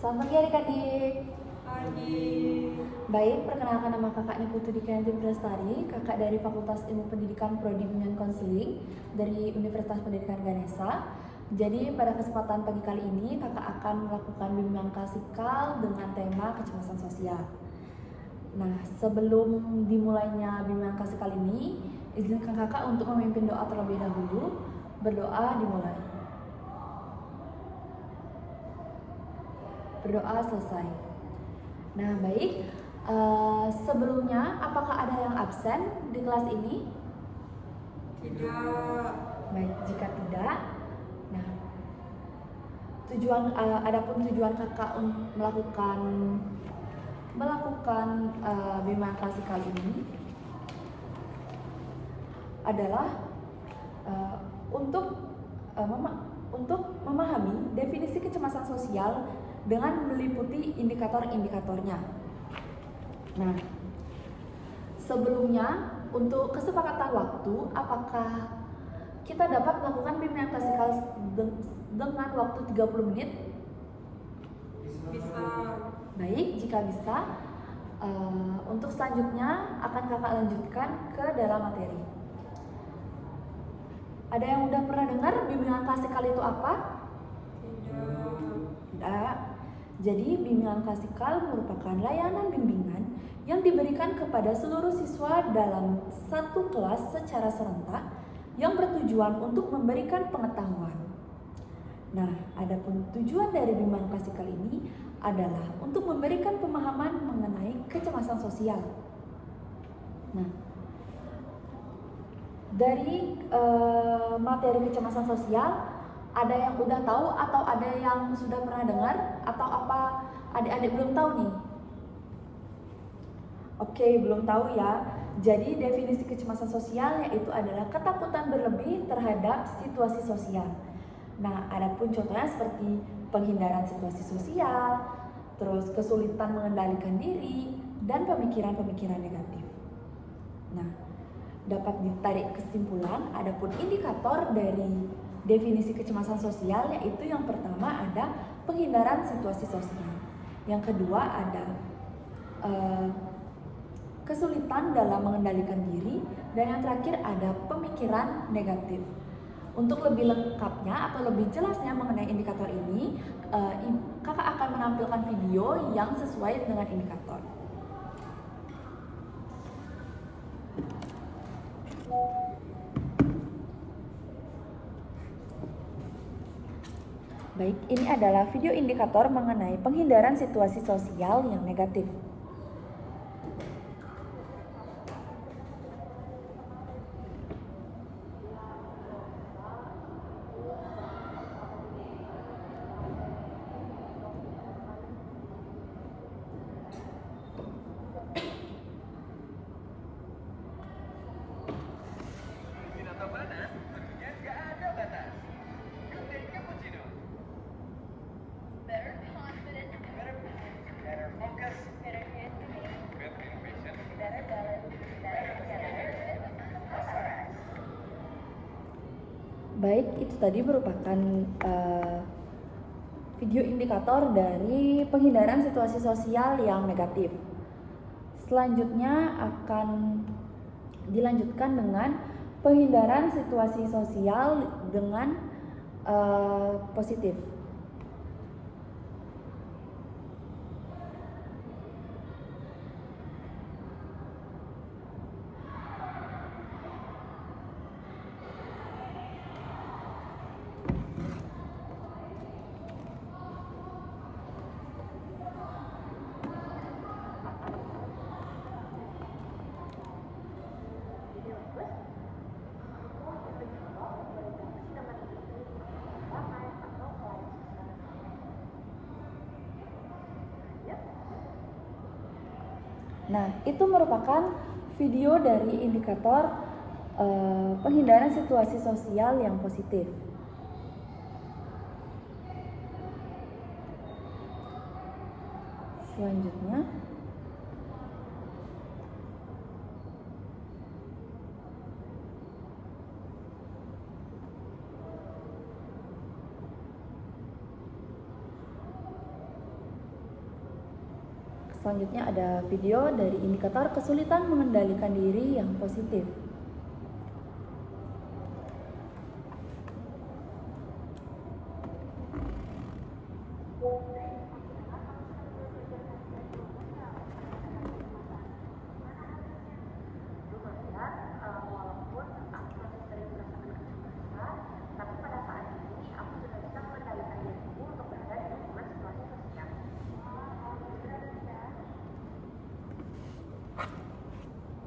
Selamat pagi adik-adik. Pagi. Baik, perkenalkan nama kakak Niputu Dikayanti Prestari, kakak dari Fakultas Ilmu Pendidikan Prodi Bimbingan Konseling dari Universitas Pendidikan Ganesha. Jadi pada kesempatan pagi kali ini kakak akan melakukan bimbingan klasikal dengan tema kecemasan sosial. Nah, sebelum dimulainya bimbingan klasikal ini, izinkan kakak untuk memimpin doa terlebih dahulu. Berdoa dimulai. Berdoa selesai. Nah, baik. Sebelumnya, apakah ada yang absen di kelas ini? Tidak. Baik, jika tidak, nah, adapun tujuan kakak melakukan bimbingan klasikal ini adalah untuk memahami definisi kecemasan sosial dengan meliputi indikator-indikatornya. Nah, sebelumnya untuk kesepakatan waktu, apakah kita dapat melakukan bimbingan klasikal dengan waktu 30 menit? Bisa. Baik, jika bisa, untuk selanjutnya akan kakak lanjutkan ke dalam materi. Ada yang udah pernah dengar bimbingan klasikal itu apa? Tidak. Jadi bimbingan klasikal merupakan layanan bimbingan yang diberikan kepada seluruh siswa dalam satu kelas secara serentak yang bertujuan untuk memberikan pengetahuan. Nah, adapun tujuan dari bimbingan klasikal ini adalah untuk memberikan pemahaman mengenai kecemasan sosial. Nah, dari materi kecemasan sosial, ada yang udah tahu atau ada yang sudah pernah dengar atau apa adik-adik belum tahu nih? Oke, belum tahu ya. Jadi definisi kecemasan sosial yaitu adalah ketakutan berlebih terhadap situasi sosial. Nah, adapun contohnya seperti penghindaran situasi sosial, terus kesulitan mengendalikan diri, dan pemikiran-pemikiran negatif. Nah, dapat ditarik kesimpulan, adapun indikator dari definisi kecemasan sosial yaitu yang pertama ada penghindaran situasi sosial, yang kedua ada kesulitan dalam mengendalikan diri, dan yang terakhir ada pemikiran negatif. Untuk lebih lengkapnya atau lebih jelasnya mengenai indikator ini, kakak akan menampilkan video yang sesuai dengan indikator. Baik, ini adalah video indikator mengenai penghindaran situasi sosial yang negatif. Baik, itu tadi merupakan video indikator dari penghindaran situasi sosial yang negatif. Selanjutnya akan dilanjutkan dengan penghindaran situasi sosial dengan positif. Nah, itu merupakan video dari indikator penghindaran situasi sosial yang positif. Selanjutnya, Selanjutnya ada video dari indikator kesulitan mengendalikan diri yang positif.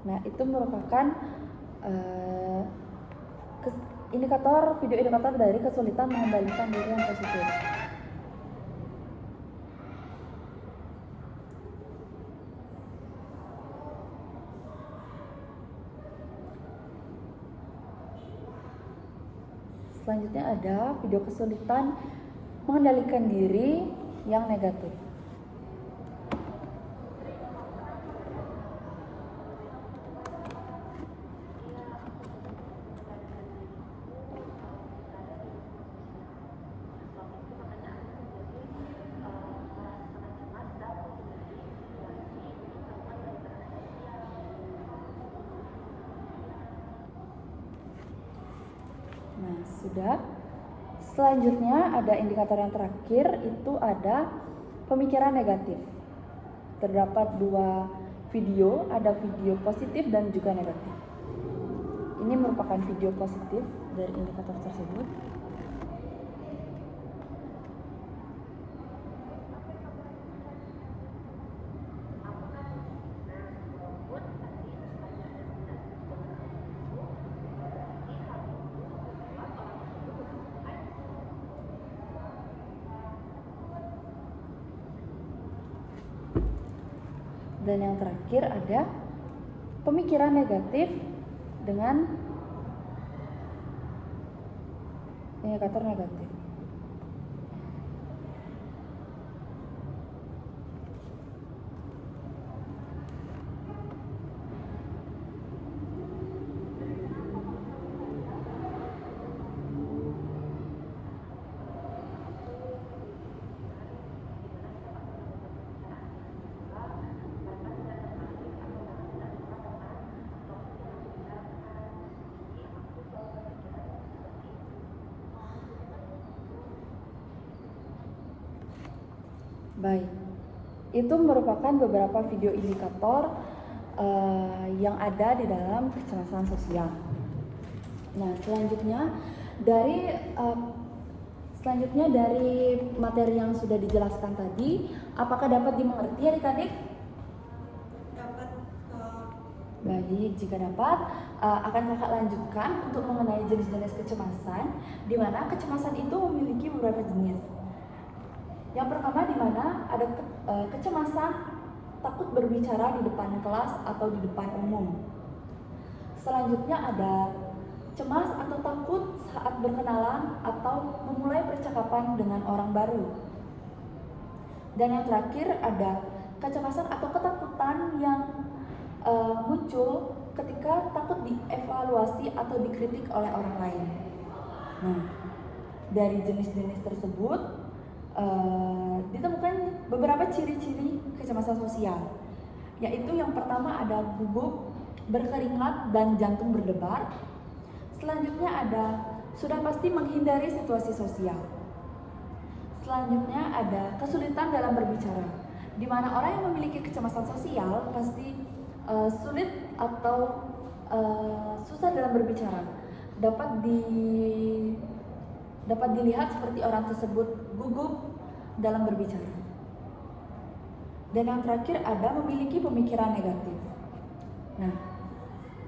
Nah, itu merupakan video indikator dari kesulitan mengendalikan diri yang positif. Selanjutnya ada video kesulitan mengendalikan diri yang negatif. Nah, sudah. Selanjutnya ada indikator yang terakhir, itu ada pemikiran negatif. Terdapat 2 video, ada video positif dan juga negatif. Ini merupakan video positif dari indikator tersebut. Dan yang terakhir ada pemikiran negatif dengan indikator negatif. Baik, itu merupakan beberapa video indikator yang ada di dalam kecemasan sosial. Nah, selanjutnya dari materi yang sudah dijelaskan tadi, apakah dapat dimengerti adik-adik? Dapat. Baik, jika dapat, akan kakak lanjutkan untuk mengenai jenis-jenis kecemasan, di mana kecemasan itu memiliki beberapa jenis. Yang pertama, di mana ada kecemasan takut berbicara di depan kelas atau di depan umum. Selanjutnya ada cemas atau takut saat berkenalan atau memulai percakapan dengan orang baru. Dan yang terakhir ada kecemasan atau ketakutan yang muncul ketika takut dievaluasi atau dikritik oleh orang lain. Nah, dari jenis-jenis tersebut ditemukan beberapa ciri-ciri kecemasan sosial, yaitu yang pertama ada gugup, berkeringat, dan jantung berdebar. Selanjutnya ada sudah pasti menghindari situasi sosial. Selanjutnya ada kesulitan dalam berbicara, di mana orang yang memiliki kecemasan sosial pasti sulit atau susah dalam berbicara. Dapat dilihat seperti orang tersebut gugup dalam berbicara. Dan yang terakhir ada memiliki pemikiran negatif. Nah,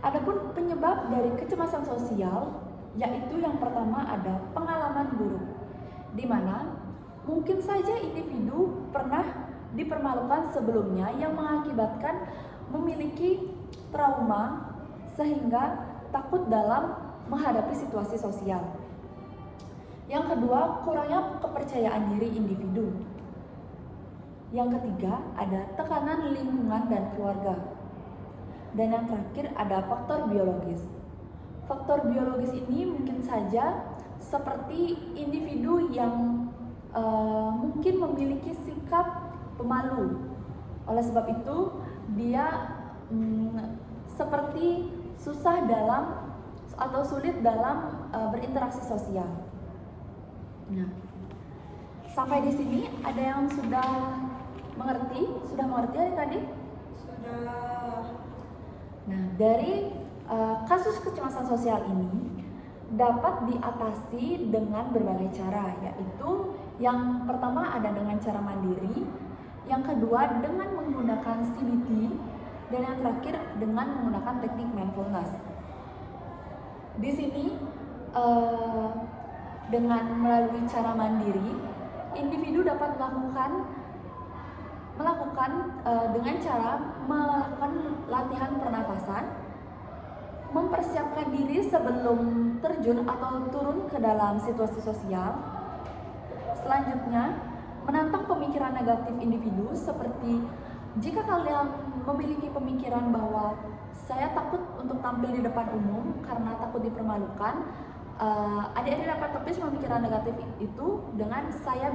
adapun penyebab dari kecemasan sosial, yaitu yang pertama ada pengalaman buruk, di mana mungkin saja individu pernah dipermalukan sebelumnya yang mengakibatkan memiliki trauma sehingga takut dalam menghadapi situasi sosial. Yang kedua, kurangnya kepercayaan diri individu. Yang ketiga, ada tekanan lingkungan dan keluarga. Dan yang terakhir ada faktor biologis. Faktor biologis ini mungkin saja seperti individu yang mungkin memiliki sikap pemalu Oleh sebab itu, dia seperti susah dalam atau sulit dalam berinteraksi sosial. Nah, sampai di sini ada yang sudah mengerti? Sudah mengerti adik-adik? Sudah. Nah, dari kasus kecemasan sosial ini dapat diatasi dengan berbagai cara, yaitu yang pertama ada dengan cara mandiri, yang kedua dengan menggunakan CBT, dan yang terakhir dengan menggunakan teknik mindfulness. Di sini dengan melalui cara mandiri, individu dapat melakukan dengan cara melakukan latihan pernafasan, mempersiapkan diri sebelum terjun atau turun ke dalam situasi sosial. Selanjutnya, menantang pemikiran negatif individu seperti jika kalian memiliki pemikiran bahwa saya takut untuk tampil di depan umum karena takut dipermalukan, adik-adik dapat tulis pemikiran negatif itu dengan saya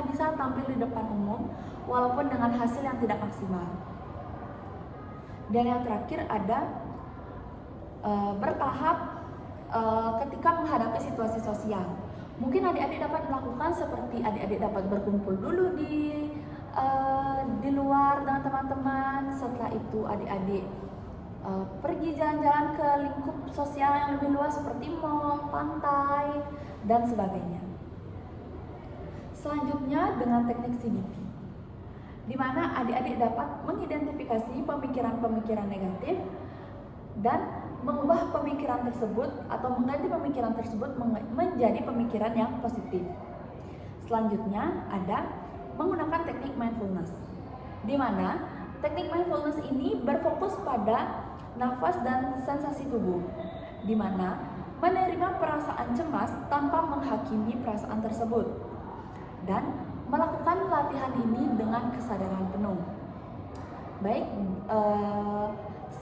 bisa tampil di depan umum walaupun dengan hasil yang tidak maksimal. Dan yang terakhir ada bertahap ketika menghadapi situasi sosial. Mungkin adik-adik dapat melakukan seperti adik-adik dapat berkumpul dulu di luar dengan teman-teman. Setelah itu adik-adik pergi jalan-jalan ke lingkup sosial yang lebih luas seperti mall, pantai, dan sebagainya. Selanjutnya dengan teknik CBT, di mana adik-adik dapat mengidentifikasi pemikiran-pemikiran negatif dan mengubah pemikiran tersebut atau mengganti pemikiran tersebut menjadi pemikiran yang positif. Selanjutnya ada menggunakan teknik mindfulness, di mana teknik mindfulness ini berfokus pada nafas dan sensasi tubuh, di mana menerima perasaan cemas tanpa menghakimi perasaan tersebut dan melakukan latihan ini dengan kesadaran penuh. Baik,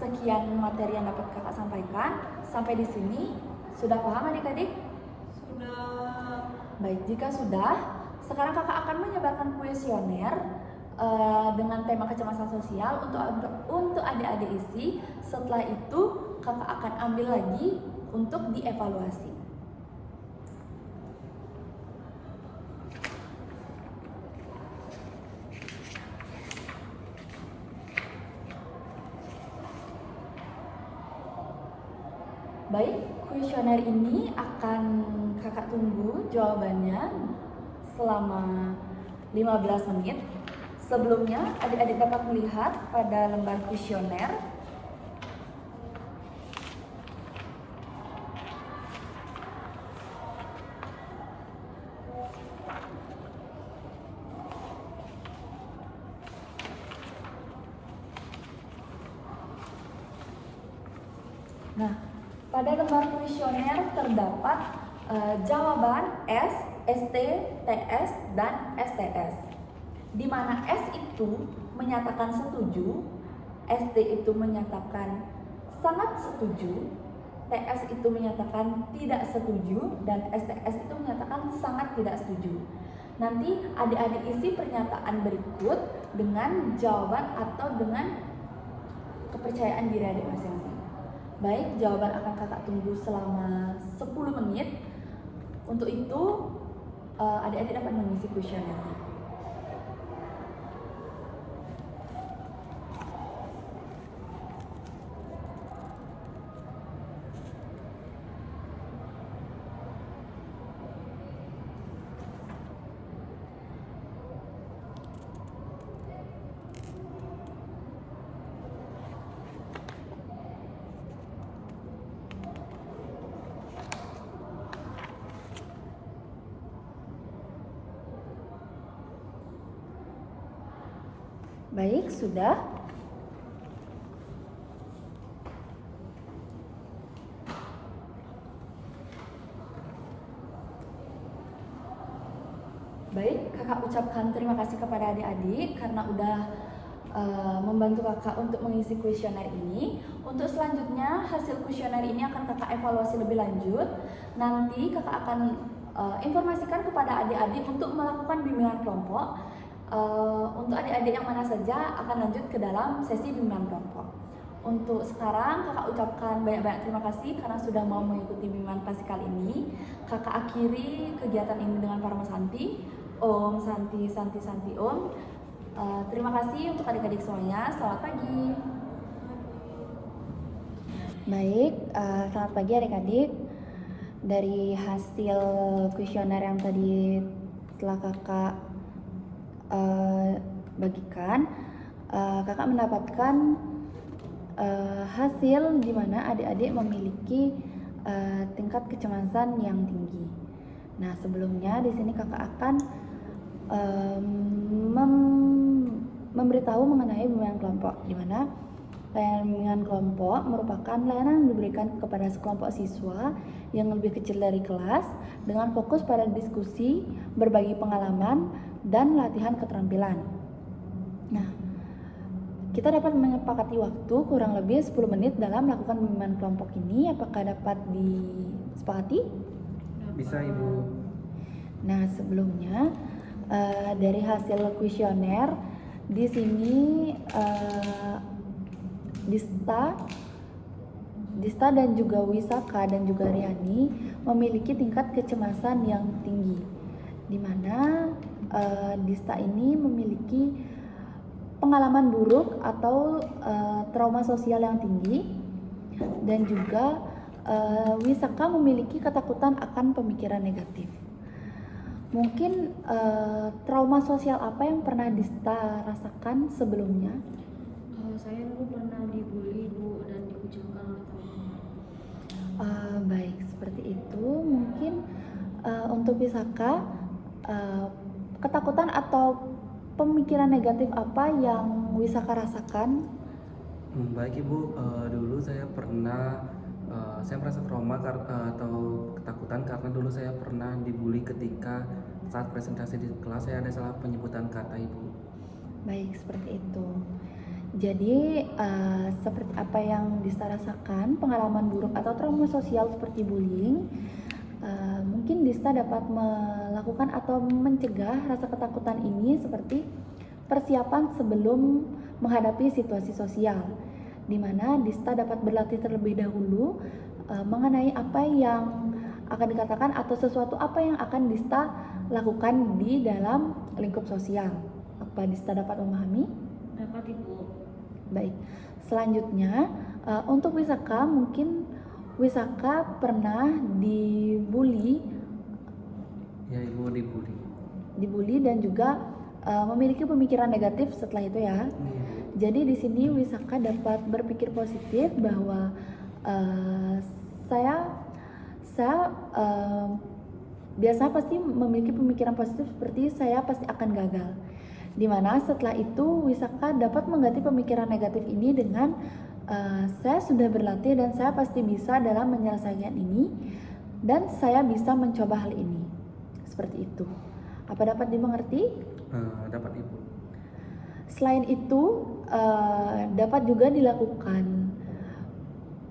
sekian materi yang dapat kakak sampaikan. Sampai di sini sudah paham adik-adik? Sudah. Baik, jika sudah, sekarang kakak akan menyebarkan kuesioner dengan tema kecemasan sosial untuk adik-adik isi. Setelah itu kakak akan ambil lagi untuk dievaluasi. Baik, kuesioner ini akan kakak tunggu jawabannya selama 15 menit. Sebelumnya, adik-adik dapat melihat pada lembar kuesioner pada lembar kuesioner terdapat jawaban S, ST, TS, dan STS. Di mana S itu menyatakan setuju, ST itu menyatakan sangat setuju, TS itu menyatakan tidak setuju, dan STS itu menyatakan sangat tidak setuju. Nanti adik-adik isi pernyataan berikut dengan jawaban atau dengan kepercayaan diri adik masing-masing. Baik, jawaban akan kakak tunggu selama 10 menit. Untuk itu, adik-adik dapat mengisi kuesioner. Baik, sudah. Baik, kakak ucapkan terima kasih kepada adik-adik karena udah membantu kakak untuk mengisi kuesioner ini. Untuk selanjutnya, hasil kuesioner ini akan kakak evaluasi lebih lanjut. Nanti kakak akan informasikan kepada adik-adik untuk melakukan bimbingan kelompok. Untuk adik-adik yang mana saja akan lanjut ke dalam sesi bimbingan kelompok. Untuk sekarang kakak ucapkan banyak-banyak terima kasih karena sudah mau mengikuti bimbingan klasik kali ini. Kakak akhiri kegiatan ini dengan Parma Santi. Om Santi Santi Santi Om. Terima kasih untuk adik-adik semuanya. Selamat pagi. Baik, selamat pagi adik-adik. Dari hasil kuesioner yang tadi telah kakak bagikan, kakak mendapatkan hasil di mana adik-adik memiliki tingkat kecemasan yang tinggi. Nah, sebelumnya di sini kakak akan memberitahu mengenai bimbingan kelompok, di mana layanan bimbingan kelompok merupakan layanan yang diberikan kepada sekelompok siswa yang lebih kecil dari kelas dengan fokus pada diskusi, berbagi pengalaman, dan latihan keterampilan. Nah, kita dapat menyepakati waktu kurang lebih 10 menit dalam melakukan bimbingan kelompok ini. Apakah dapat disepakati? Bisa, Ibu. Nah, sebelumnya dari hasil kuesioner di sini Dista dan juga Wisaka dan juga Riani memiliki tingkat kecemasan yang tinggi, di mana Dista ini memiliki pengalaman buruk atau trauma sosial yang tinggi, dan juga Wisaka memiliki ketakutan akan pemikiran negatif. Mungkin trauma sosial apa yang pernah Dista rasakan sebelumnya? Saya dulu pernah dibully, Bu, dan dikucilkan oleh teman-teman. Baik, seperti itu. Mungkin untuk Wisaka, ketakutan atau pemikiran negatif apa yang Wisaka rasakan? Baik, Ibu. Dulu saya merasa trauma atau ketakutan karena dulu saya pernah dibully ketika saat presentasi di kelas saya ada salah penyebutan kata, Ibu. Baik, seperti itu. Jadi seperti apa yang Dista rasakan, pengalaman buruk atau trauma sosial seperti bullying, mungkin Dista dapat melakukan atau mencegah rasa ketakutan ini seperti persiapan sebelum menghadapi situasi sosial, di mana Dista dapat berlatih terlebih dahulu mengenai apa yang akan dikatakan atau sesuatu apa yang akan Dista lakukan di dalam lingkup sosial. Apa Dista dapat memahami? Dapat, Ibu. Baik, selanjutnya untuk Wisaka, mungkin Wisaka pernah dibully. Ya, Ibu, Dibully dan juga memiliki pemikiran negatif setelah itu ya. Iya. Jadi di sini Wisaka dapat berpikir positif bahwa saya biasa pasti memiliki pemikiran positif seperti saya pasti akan gagal. Dimana setelah itu Wisaka dapat mengganti pemikiran negatif ini dengan saya sudah berlatih dan saya pasti bisa dalam menyelesaikan ini dan saya bisa mencoba hal ini. Seperti itu. Apa dapat dimengerti? Dapat, Ibu. Selain itu dapat juga dilakukan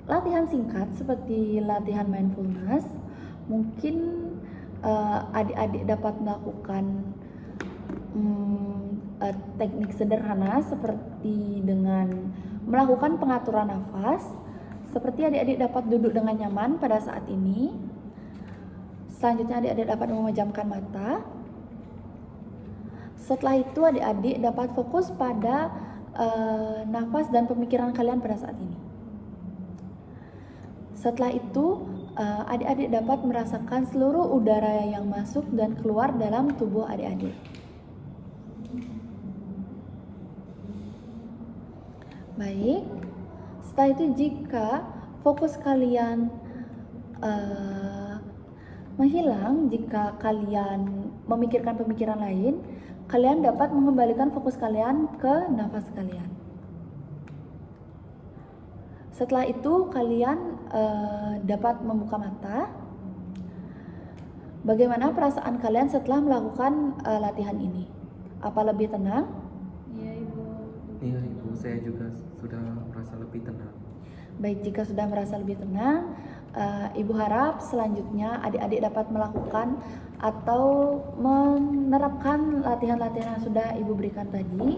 latihan singkat seperti latihan mindfulness. Mungkin adik-adik dapat melakukan teknik sederhana seperti dengan melakukan pengaturan nafas. Seperti adik-adik dapat duduk dengan nyaman pada saat ini. Selanjutnya adik-adik dapat memejamkan mata. Setelah itu adik-adik dapat fokus pada nafas dan pemikiran kalian pada saat ini. Setelah itu adik-adik dapat merasakan seluruh udara yang masuk dan keluar dalam tubuh adik-adik. Baik, setelah itu jika fokus kalian menghilang, jika kalian memikirkan pemikiran lain, kalian dapat mengembalikan fokus kalian ke nafas kalian. Setelah itu kalian dapat membuka mata. Bagaimana perasaan kalian setelah melakukan latihan ini? Apa lebih tenang? Iya, Ibu. Iya, Ibu, saya juga sudah merasa lebih tenang. Baik, jika sudah merasa lebih tenang, Ibu harap selanjutnya adik-adik dapat melakukan atau menerapkan latihan-latihan yang sudah Ibu berikan tadi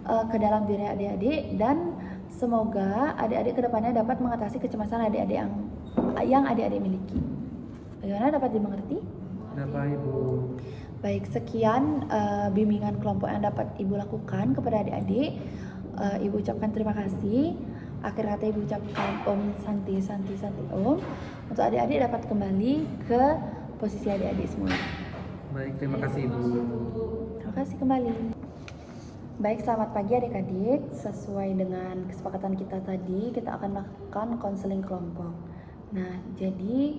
ke dalam diri adik-adik, dan semoga adik-adik kedepannya dapat mengatasi kecemasan adik-adik yang adik-adik miliki. Bagaimana, dapat dimengerti? Dapat Ibu. Baik, sekian bimbingan kelompok yang dapat Ibu lakukan kepada adik-adik. Ibu ucapkan terima kasih. Akhir kata Ibu ucapkan Om Santi Santi Santi Om, untuk adik-adik dapat kembali ke posisi adik-adik semua. Baik, terima kasih Ibu. Terima kasih kembali. Baik, selamat pagi adik-adik. Sesuai dengan kesepakatan kita tadi, kita akan melakukan konseling kelompok. Nah, jadi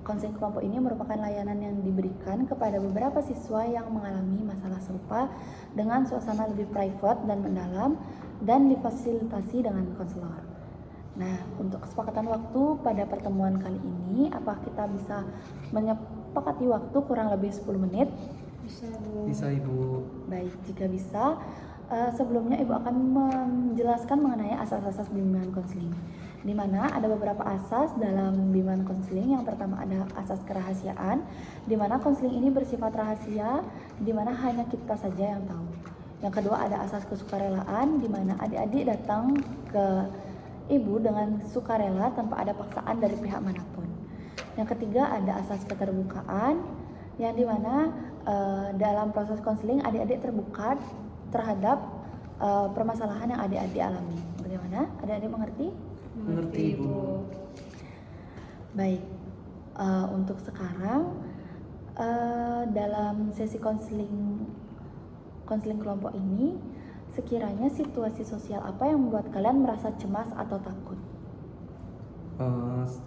konseling kelompok ini merupakan layanan yang diberikan kepada beberapa siswa yang mengalami masalah serupa dengan suasana lebih private dan mendalam, dan difasilitasi dengan konselor. Nah, untuk kesepakatan waktu pada pertemuan kali ini, apakah kita bisa menyepakati waktu kurang lebih 10 menit? Bisa Bu. Bisa Ibu. Baik, jika bisa, sebelumnya Ibu akan menjelaskan mengenai asas-asas bimbingan konseling, di mana ada beberapa asas dalam bimbingan konseling. Yang pertama ada asas kerahasiaan, di mana konseling ini bersifat rahasia, di mana hanya kita saja yang tahu. Yang kedua ada asas kesukarelaan, di mana adik-adik datang ke Ibu dengan sukarela tanpa ada paksaan dari pihak manapun. Yang ketiga ada asas keterbukaan, yang di mana dalam proses konseling adik-adik terbuka terhadap permasalahan yang adik-adik alami. Bagaimana? Adik-adik mengerti? Mengerti Ibu. Baik, untuk sekarang dalam sesi konseling kelompok ini, sekiranya situasi sosial apa yang membuat kalian merasa cemas atau takut?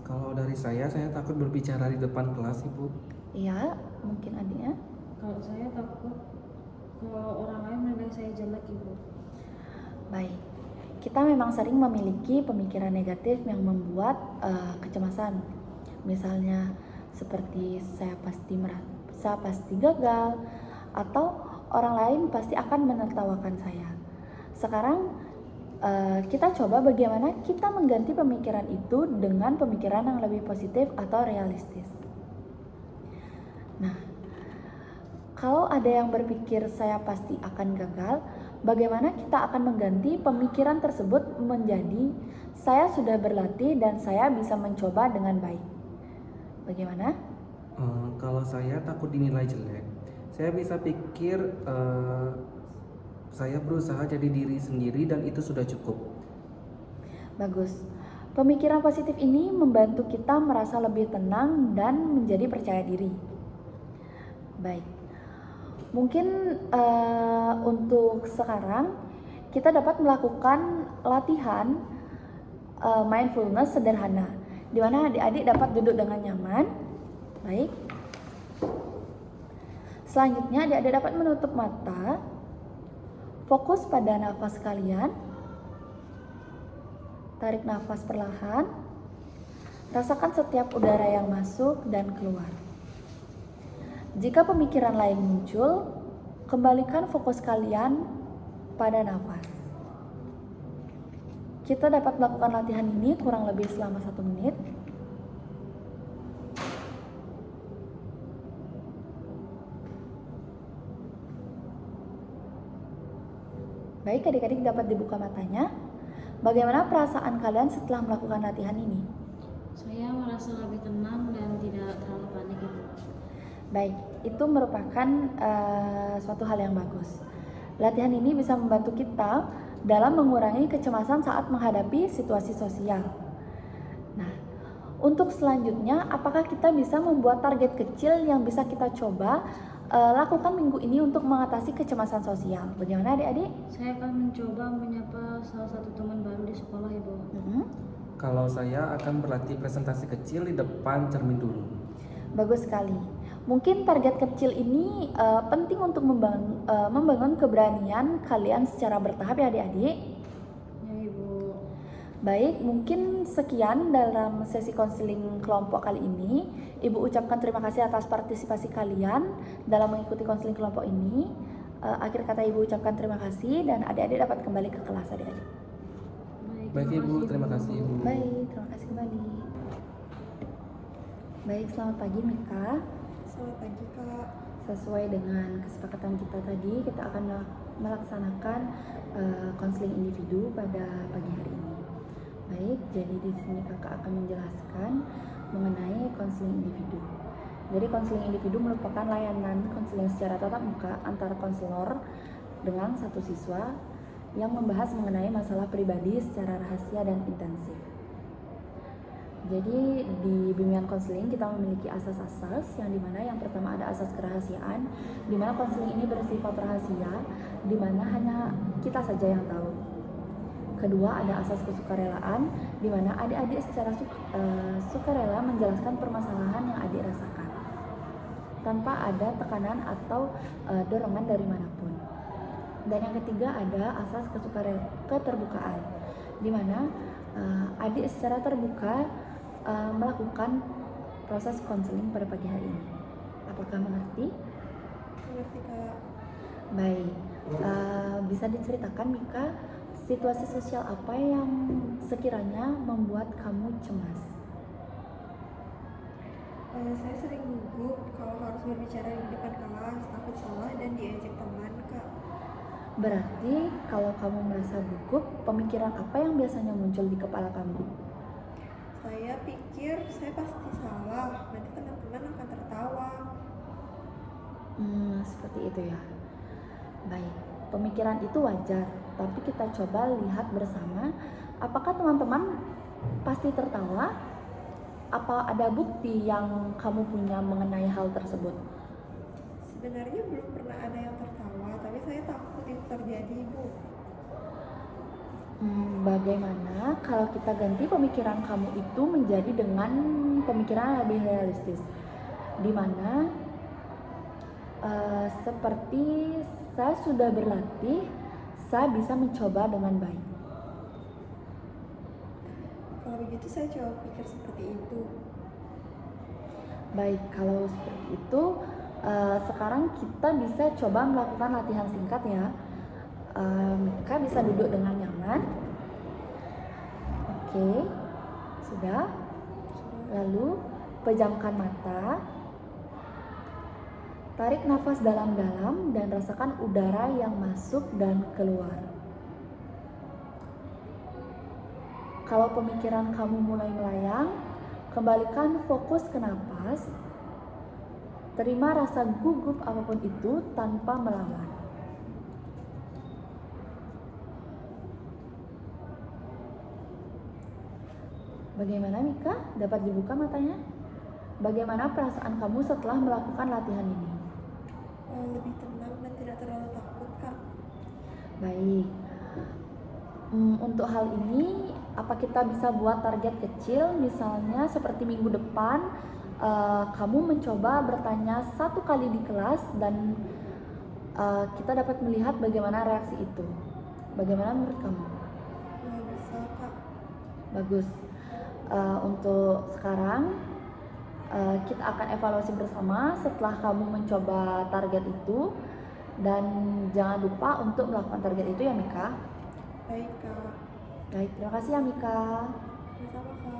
Kalau dari saya takut berbicara di depan kelas Ibu. Iya, mungkin adiknya. Kalau saya takut kalau orang lain menilai saya jelek Ibu. Baik, kita memang sering memiliki pemikiran negatif yang membuat kecemasan. Misalnya seperti saya pasti gagal, atau orang lain pasti akan menertawakan saya. Sekarang kita coba bagaimana kita mengganti pemikiran itu dengan pemikiran yang lebih positif atau realistis. Nah, kalau ada yang berpikir saya pasti akan gagal, bagaimana kita akan mengganti pemikiran tersebut menjadi saya sudah berlatih dan saya bisa mencoba dengan baik. Bagaimana? Kalau saya takut dinilai jelek, saya bisa pikir saya berusaha jadi diri sendiri dan itu sudah cukup. Bagus. Pemikiran positif ini membantu kita merasa lebih tenang dan menjadi percaya diri. Baik. Mungkin untuk sekarang kita dapat melakukan latihan mindfulness sederhana, di mana adik-adik dapat duduk dengan nyaman. Baik. Selanjutnya adik-adik dapat menutup mata, fokus pada nafas kalian. Tarik nafas perlahan. Rasakan setiap udara yang masuk dan keluar. Jika pemikiran lain muncul, kembalikan fokus kalian pada nafas. Kita dapat melakukan latihan ini kurang lebih selama 1 menit. Baik, adik-adik dapat dibuka matanya. Bagaimana perasaan kalian setelah melakukan latihan ini? Saya merasa lebih tenang dan tidak terlalu panik Ibu. Baik, itu merupakan suatu hal yang bagus. Latihan ini bisa membantu kita dalam mengurangi kecemasan saat menghadapi situasi sosial. Nah, untuk selanjutnya, apakah kita bisa membuat target kecil yang bisa kita coba lakukan minggu ini untuk mengatasi kecemasan sosial? Bagaimana adik-adik? Saya akan mencoba menyapa salah satu teman baru di sekolah Ibu. Kalau saya akan berlatih presentasi kecil di depan cermin dulu. Bagus sekali. Mungkin target kecil ini penting untuk membangun keberanian kalian secara bertahap ya adik-adik. Ya Ibu. Baik, mungkin sekian dalam sesi konseling kelompok kali ini. Ibu ucapkan terima kasih atas partisipasi kalian dalam mengikuti konseling kelompok ini. Akhir kata Ibu ucapkan terima kasih dan adik-adik dapat kembali ke kelas adik-adik. Baik Ibu, terima kasih Ibu. Baik, terima kasih kembali. Baik, selamat pagi Mika. Selamat pagi Kak. Sesuai dengan kesepakatan kita tadi, kita akan melaksanakan konseling individu pada pagi hari ini. Baik, jadi di sini kakak akan menjelaskan mengenai konseling individu. Jadi konseling individu merupakan layanan konseling secara tatap muka antara konselor dengan satu siswa yang membahas mengenai masalah pribadi secara rahasia dan intensif. Jadi di bimbingan konseling kita memiliki asas-asas yang dimana yang pertama ada asas kerahasiaan, dimana konseling ini bersifat rahasia, dimana hanya kita saja yang tahu. Kedua ada asas kesukarelaan, dimana adik-adik secara sukarela menjelaskan permasalahan yang adik rasakan tanpa ada tekanan atau dorongan dari manapun. Dan yang ketiga ada asas keterbukaan, dimana adik secara terbuka melakukan proses konseling pada pagi hari ini. Apakah mengerti? Mengerti Kak. Baik, bisa diceritakan Mika, situasi sosial apa yang sekiranya membuat kamu cemas? Saya sering gugup kalau harus berbicara di depan kelas, takut salah dan diejek teman Kak. Berarti kalau kamu merasa gugup, pemikiran apa yang biasanya muncul di kepala kamu? Saya pikir saya pasti salah, nanti teman-teman akan tertawa. Seperti itu ya. Baik, pemikiran itu wajar, tapi kita coba lihat bersama apakah teman-teman pasti tertawa? Apa ada bukti yang kamu punya mengenai hal tersebut? Sebenarnya belum pernah ada yang tertawa, tapi saya takut itu terjadi Bu. Bagaimana kalau kita ganti pemikiran kamu itu menjadi dengan pemikiran yang lebih realistis, di mana seperti saya sudah berlatih, saya bisa mencoba dengan baik. Kalau begitu saya coba pikir seperti itu. Baik, kalau seperti itu sekarang kita bisa coba melakukan latihan singkat ya. Mika bisa duduk dengan nyaman. Oke, sudah. Lalu pejamkan mata. Tarik nafas dalam-dalam dan rasakan udara yang masuk dan keluar. Kalau pemikiran kamu mulai melayang, kembalikan fokus ke napas. Terima rasa gugup apapun itu tanpa melawan. Bagaimana Mika? Dapat dibuka matanya? Bagaimana perasaan kamu setelah melakukan latihan ini? Lebih tenang dan tidak terlalu takut Kak. Baik. Untuk hal ini, apa kita bisa buat target kecil? Misalnya seperti minggu depan, kamu mencoba bertanya 1 kali di kelas dan kita dapat melihat bagaimana reaksi itu. Bagaimana menurut kamu? Bisa Kak. Bagus. Untuk sekarang kita akan evaluasi bersama setelah kamu mencoba target itu, dan jangan lupa untuk melakukan target itu ya Mika. Baik Kak. Baik, terima kasih ya Mika. Sama-sama Kak.